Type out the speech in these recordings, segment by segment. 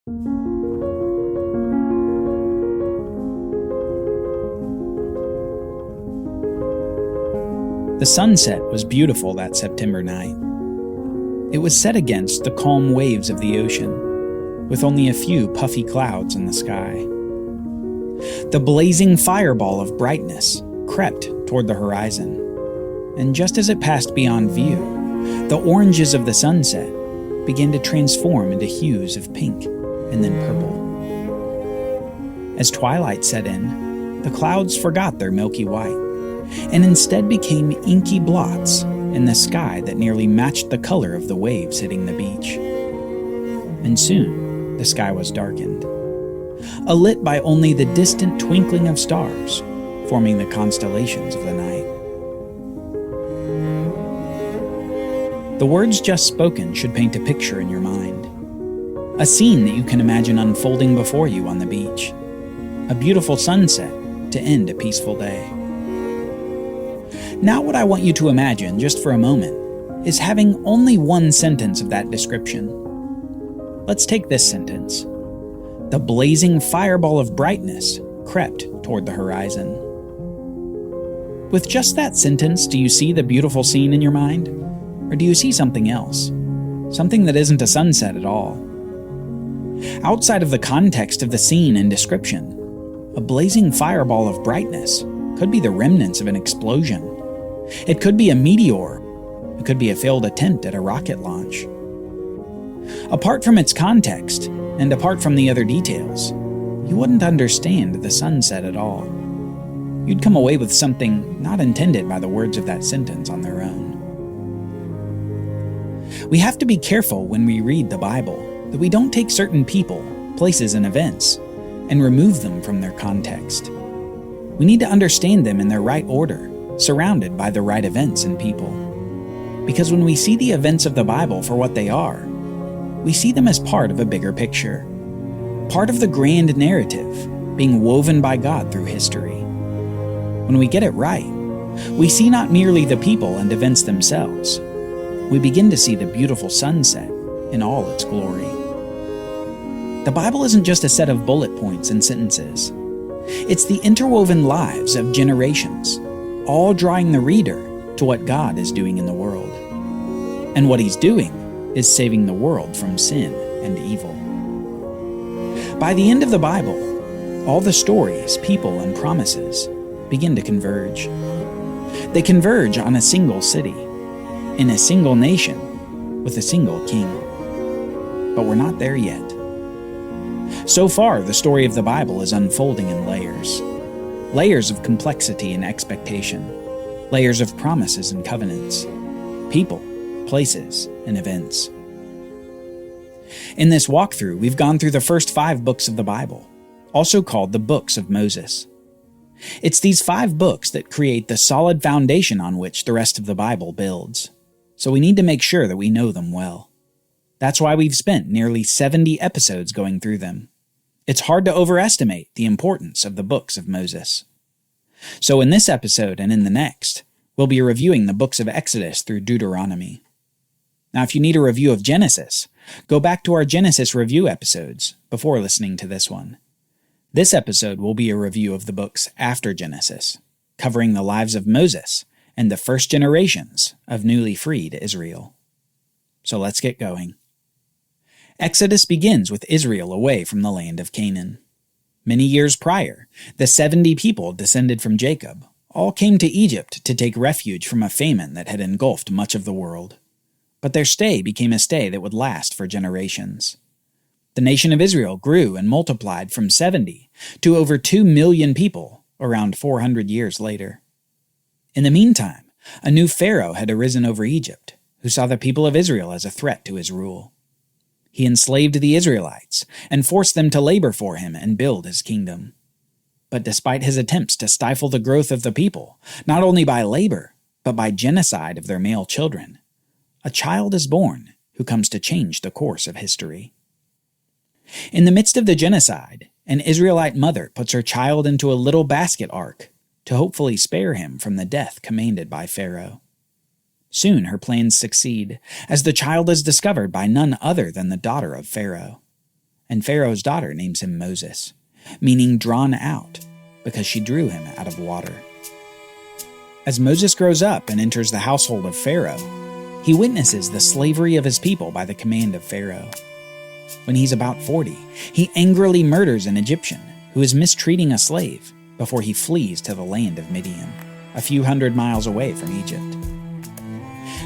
The sunset was beautiful that September night. It was set against the calm waves of the ocean, with only a few puffy clouds in the sky. The blazing fireball of brightness crept toward the horizon, and just as it passed beyond view, the oranges of the sunset began to transform into hues of pink and then purple. As twilight set in, the clouds forgot their milky white, and instead became inky blots in the sky that nearly matched the color of the waves hitting the beach. And soon, the sky was darkened, alit by only the distant twinkling of stars, forming the constellations of the night. The words just spoken should paint a picture in your mind, a scene that you can imagine unfolding before you on the beach, a beautiful sunset to end a peaceful day. Now what I want you to imagine, just for a moment, is having only one sentence of that description. Let's take this sentence. The blazing fireball of brightness crept toward the horizon. With just that sentence, do you see the beautiful scene in your mind? Or do you see something else? Something that isn't a sunset at all? Outside of the context of the scene and description, a blazing fireball of brightness could be the remnants of an explosion. It could be a meteor. It could be a failed attempt at a rocket launch. Apart from its context, and apart from the other details, you wouldn't understand the sunset at all. You'd come away with something not intended by the words of that sentence on their own. We have to be careful when we read the Bible that we don't take certain people, places, and events and remove them from their context. We need to understand them in their right order, surrounded by the right events and people. Because when we see the events of the Bible for what they are, we see them as part of a bigger picture, part of the grand narrative being woven by God through history. When we get it right, we see not merely the people and events themselves, we begin to see the beautiful sunset in all its glory. The Bible isn't just a set of bullet points and sentences. It's the interwoven lives of generations, all drawing the reader to what God is doing in the world. And what He's doing is saving the world from sin and evil. By the end of the Bible, all the stories, people, and promises begin to converge. They converge on a single city, in a single nation, with a single king. But we're not there yet. So far, the story of the Bible is unfolding in layers. Layers of complexity and expectation, layers of promises and covenants, people, places, and events. In this walkthrough, we've gone through the first 5 books of the Bible, also called the books of Moses. It's these 5 books that create the solid foundation on which the rest of the Bible builds, so we need to make sure that we know them well. That's why we've spent nearly 70 episodes going through them. It's hard to overestimate the importance of the books of Moses. So in this episode and in the next, we'll be reviewing the books of Exodus through Deuteronomy. Now, if you need a review of Genesis, go back to our Genesis review episodes before listening to this one. This episode will be a review of the books after Genesis, covering the lives of Moses and the first generations of newly freed Israel. So let's get going. Exodus begins with Israel away from the land of Canaan. Many years prior, the 70 people descended from Jacob all came to Egypt to take refuge from a famine that had engulfed much of the world. But their stay became a stay that would last for generations. The nation of Israel grew and multiplied from 70 to over 2 million people around 400 years later. In the meantime, a new Pharaoh had arisen over Egypt, who saw the people of Israel as a threat to his rule. He enslaved the Israelites and forced them to labor for him and build his kingdom. But despite his attempts to stifle the growth of the people, not only by labor, but by genocide of their male children, a child is born who comes to change the course of history. In the midst of the genocide, an Israelite mother puts her child into a little basket ark to hopefully spare him from the death commanded by Pharaoh. Soon her plans succeed, as the child is discovered by none other than the daughter of Pharaoh. and Pharaoh's daughter names him Moses, meaning drawn out, because she drew him out of water. As Moses grows up and enters the household of Pharaoh, he witnesses the slavery of his people by the command of Pharaoh. When he's about 40, he angrily murders an Egyptian who is mistreating a slave before he flees to the land of Midian, a few hundred miles away from Egypt.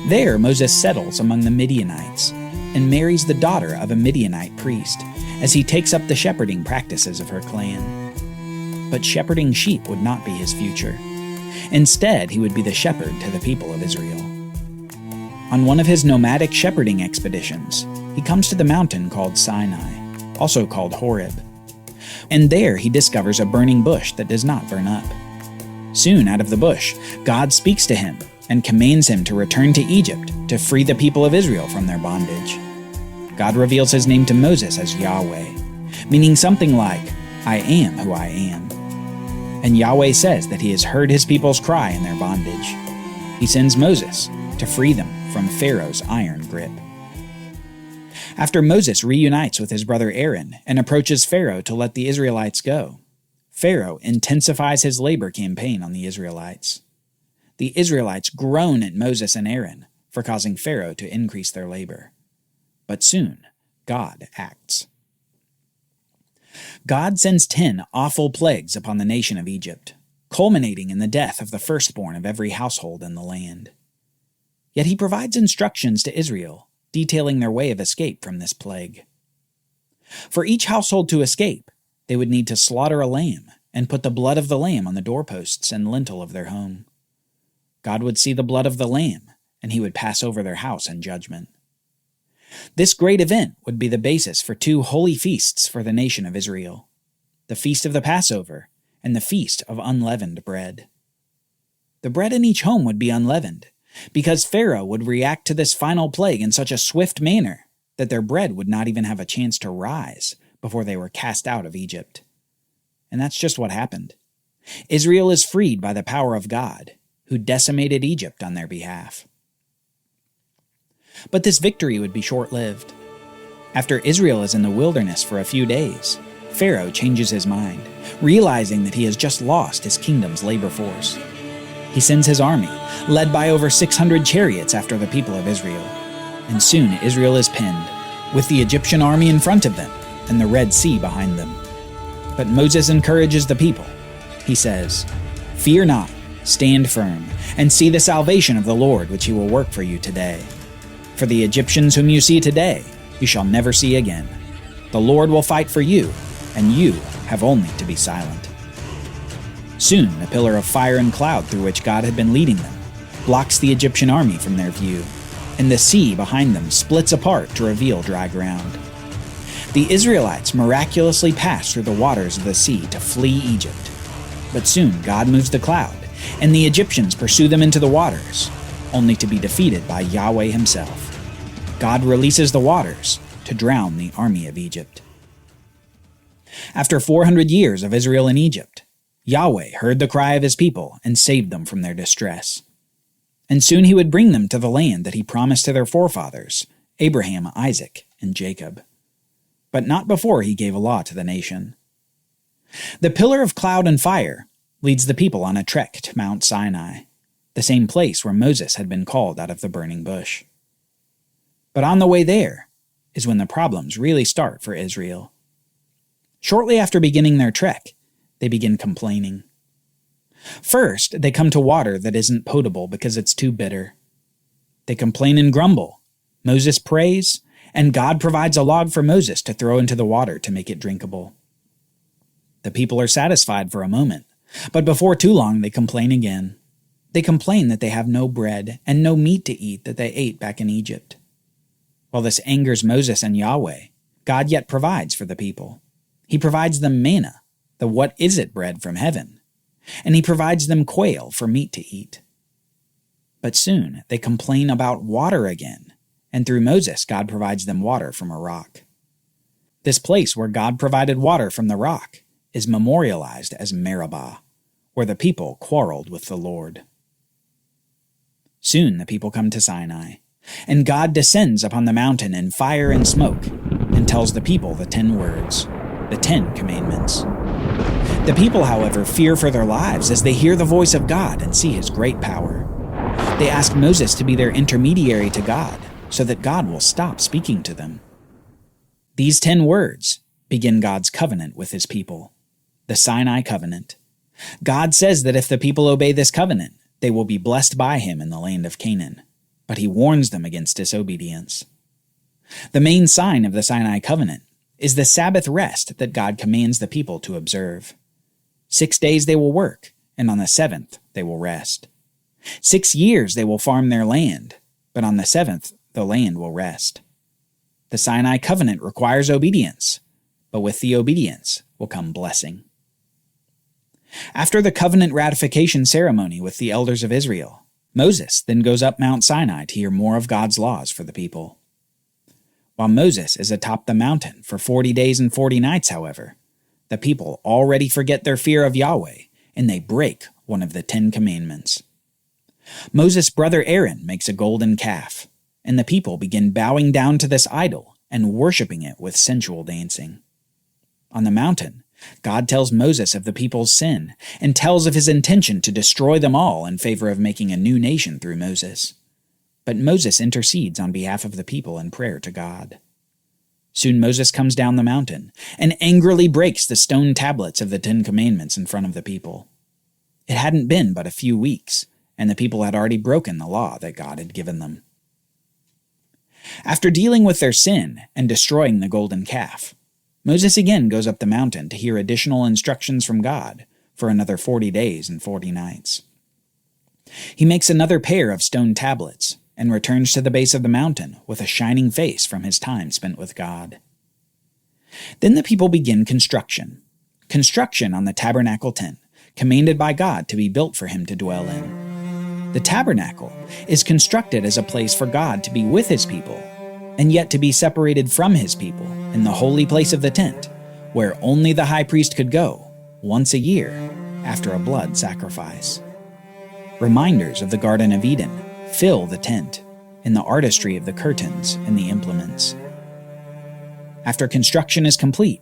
There, Moses settles among the Midianites and marries the daughter of a Midianite priest as he takes up the shepherding practices of her clan. But shepherding sheep would not be his future. Instead, he would be the shepherd to the people of Israel. On one of his nomadic shepherding expeditions, he comes to the mountain called Sinai, also called Horeb. And there he discovers a burning bush that does not burn up. Soon out of the bush, God speaks to him and commands him to return to Egypt to free the people of Israel from their bondage. God reveals his name to Moses as Yahweh, meaning something like, "I am who I am." And Yahweh says that he has heard his people's cry in their bondage. He sends Moses to free them from Pharaoh's iron grip. After Moses reunites with his brother Aaron and approaches Pharaoh to let the Israelites go, Pharaoh intensifies his labor campaign on the Israelites. The Israelites groan at Moses and Aaron for causing Pharaoh to increase their labor. But soon, God acts. God sends 10 awful plagues upon the nation of Egypt, culminating in the death of the firstborn of every household in the land. Yet he provides instructions to Israel, detailing their way of escape from this plague. For each household to escape, they would need to slaughter a lamb and put the blood of the lamb on the doorposts and lintel of their home. God would see the blood of the lamb, and he would pass over their house in judgment. This great event would be the basis for 2 holy feasts for the nation of Israel, the Feast of the Passover and the Feast of Unleavened Bread. The bread in each home would be unleavened, because Pharaoh would react to this final plague in such a swift manner that their bread would not even have a chance to rise before they were cast out of Egypt. And that's just what happened. Israel is freed by the power of God, who decimated Egypt on their behalf. But this victory would be short-lived. After Israel is in the wilderness for a few days, Pharaoh changes his mind, realizing that he has just lost his kingdom's labor force. He sends his army, led by over 600 chariots after the people of Israel. And soon Israel is pinned, with the Egyptian army in front of them and the Red Sea behind them. But Moses encourages the people. He says, "Fear not, stand firm, and see the salvation of the Lord which he will work for you today. For the Egyptians whom you see today, you shall never see again. The Lord will fight for you, and you have only to be silent." Soon the pillar of fire and cloud through which God had been leading them blocks the Egyptian army from their view, and the sea behind them splits apart to reveal dry ground. The Israelites miraculously pass through the waters of the sea to flee Egypt. But soon God moves the cloud, and the Egyptians pursue them into the waters, only to be defeated by Yahweh himself. God releases the waters to drown the army of Egypt. After 400 years of Israel in Egypt, Yahweh heard the cry of his people and saved them from their distress. And soon he would bring them to the land that he promised to their forefathers, Abraham, Isaac, and Jacob. But not before he gave a law to the nation. The pillar of cloud and fire leads the people on a trek to Mount Sinai, the same place where Moses had been called out of the burning bush. But on the way there is when the problems really start for Israel. Shortly after beginning their trek, they begin complaining. First, they come to water that isn't potable because it's too bitter. They complain and grumble. Moses prays, and God provides a log for Moses to throw into the water to make it drinkable. The people are satisfied for a moment, but before too long they complain again. They complain that they have no bread and no meat to eat that they ate back in Egypt. While this angers Moses and Yahweh, God yet provides for the people. He provides them manna, the what-is-it bread from heaven, and he provides them quail for meat to eat. But soon they complain about water again, and through Moses God provides them water from a rock. This place where God provided water from the rock is memorialized as Meribah, where the people quarreled with the Lord. Soon the people come to Sinai, and God descends upon the mountain in fire and smoke, and tells the people the 10 words, the 10 commandments. The people, however, fear for their lives as they hear the voice of God and see his great power. They ask Moses to be their intermediary to God so that God will stop speaking to them. These 10 words begin God's covenant with his people, the Sinai covenant. God says that if the people obey this covenant, they will be blessed by him in the land of Canaan, but he warns them against disobedience. The main sign of the Sinai covenant is the Sabbath rest that God commands the people to observe. 6 days they will work, and on the 7th they will rest. 6 years they will farm their land, but on the 7th the land will rest. The Sinai covenant requires obedience, but with the obedience will come blessing. After the covenant ratification ceremony with the elders of Israel, Moses then goes up Mount Sinai to hear more of God's laws for the people. While Moses is atop the mountain for 40 days and 40 nights, however, the people already forget their fear of Yahweh, and they break one of the 10 commandments. Moses' brother Aaron makes a golden calf, and the people begin bowing down to this idol and worshiping it with sensual dancing. On the mountain, God tells Moses of the people's sin and tells of his intention to destroy them all in favor of making a new nation through Moses. But Moses intercedes on behalf of the people in prayer to God. Soon Moses comes down the mountain and angrily breaks the stone tablets of the 10 Commandments in front of the people. It hadn't been but a few weeks, and the people had already broken the law that God had given them. After dealing with their sin and destroying the golden calf, Moses again goes up the mountain to hear additional instructions from God for another 40 days and 40 nights. He makes another pair of stone tablets and returns to the base of the mountain with a shining face from his time spent with God. Then the people begin construction on the tabernacle tent, commanded by God to be built for him to dwell in. The tabernacle is constructed as a place for God to be with his people, and yet to be separated from his people in the holy place of the tent, where only the high priest could go once a year after a blood sacrifice. Reminders of the Garden of Eden fill the tent in the artistry of the curtains and the implements. After construction is complete,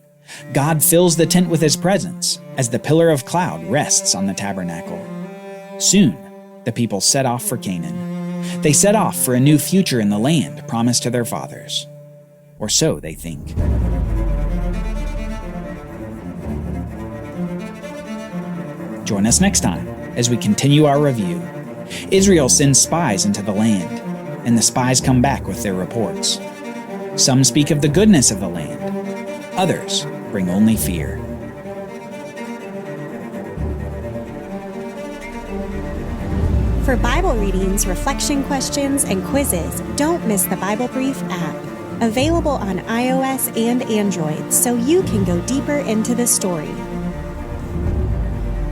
God fills the tent with his presence as the pillar of cloud rests on the tabernacle. Soon, the people set off for Canaan. They set off for a new future in the land promised to their fathers. Or so they think. Join us next time as we continue our review. Israel sends spies into the land, and the spies come back with their reports. Some speak of the goodness of the land. Others bring only fear. For Bible readings, reflection questions, and quizzes, don't miss the Bible Brief app. Available on iOS and Android, so you can go deeper into the story.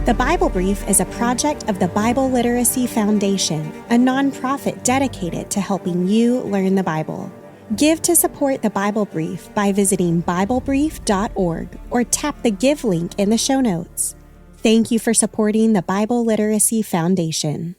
The Bible Brief is a project of the Bible Literacy Foundation, a nonprofit dedicated to helping you learn the Bible. Give to support the Bible Brief by visiting BibleBrief.org or tap the Give link in the show notes. Thank you for supporting the Bible Literacy Foundation.